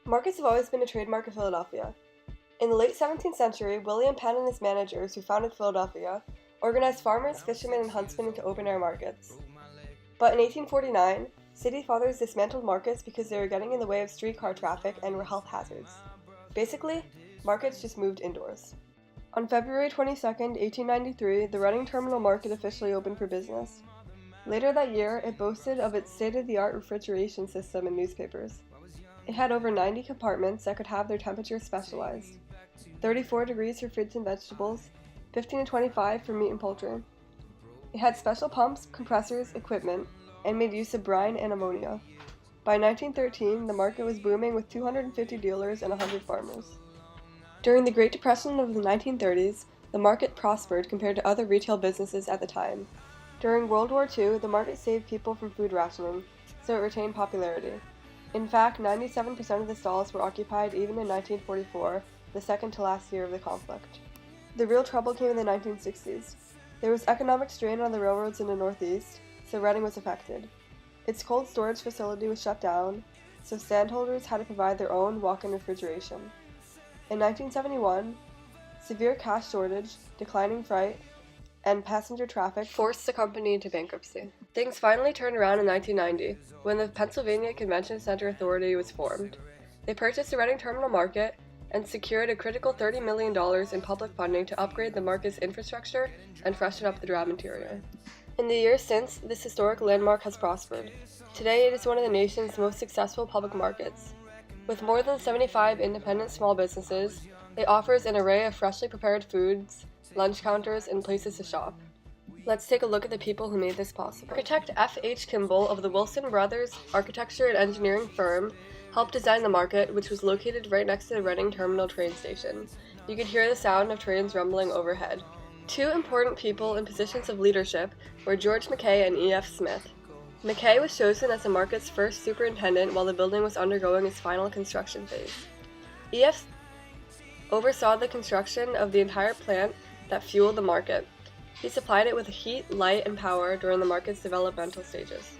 Markets have always been a trademark of Philadelphia. In the late 17th century, William Penn and his managers, who founded Philadelphia, organized farmers, fishermen, and huntsmen into open-air markets. But in 1849, city fathers dismantled markets because they were getting in the way of streetcar traffic and were health hazards. Basically, markets just moved indoors. On February 22, 1893, the Reading Terminal Market officially opened for business. Later that year, it boasted of its state-of-the-art refrigeration system and newspapers. It had over 90 compartments that could have their temperatures specialized. 34 degrees for fruits and vegetables, 15 to 25 for meat and poultry. It had special pumps, compressors, equipment, and made use of brine and ammonia. By 1913, the market was booming with 250 dealers and 100 farmers. During the Great Depression of the 1930s, the market prospered compared to other retail businesses at the time. During World War II, the market saved people from food rationing, so it retained popularity. In fact, 97% of the stalls were occupied even in 1944, the second to last year of the conflict. The real trouble came in the 1960s. There was economic strain on the railroads in the Northeast, so Reading was affected. Its cold storage facility was shut down, so standholders had to provide their own walk-in refrigeration. In 1971, severe cash shortage, declining freight, and passenger traffic forced the company into bankruptcy. Things finally turned around in 1990, when the Pennsylvania Convention Center Authority was formed. They purchased the Reading Terminal Market and secured a critical $30 million in public funding to upgrade the market's infrastructure and freshen up the drab interior. In the years since, this historic landmark has prospered. Today, it is one of the nation's most successful public markets. With more than 75 independent small businesses, it offers an array of freshly prepared foods, lunch counters, and places to shop. Let's take a look at the people who made this possible. Architect F. H. Kimball of the Wilson Brothers Architecture and Engineering firm helped design the market, which was located right next to the Reading Terminal train station. You could hear the sound of trains rumbling overhead. Two important people in positions of leadership were George Mackay and E. F. Smith. Mackay was chosen as the market's first superintendent while the building was undergoing its final construction phase. E. F. oversaw the construction of the entire plant that fueled the market. He supplied it with heat, light, and power during the market's developmental stages.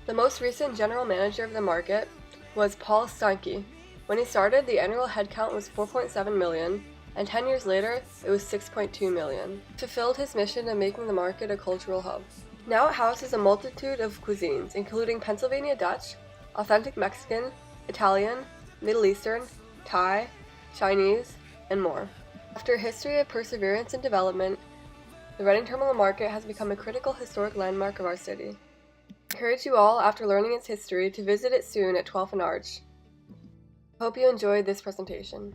The most recent general manager of the market was Paul Steinke. When he started, the annual headcount was 4.7 million, and 10 years later, it was 6.2 million. He fulfilled his mission of making the market a cultural hub. Now it houses a multitude of cuisines, including Pennsylvania Dutch, authentic Mexican, Italian, Middle Eastern, Thai, Chinese, and more. After a history of perseverance and development, the Reading Terminal Market has become a critical historic landmark of our city. I encourage you all, after learning its history, to visit it soon at 12th and Arch. I hope you enjoyed this presentation.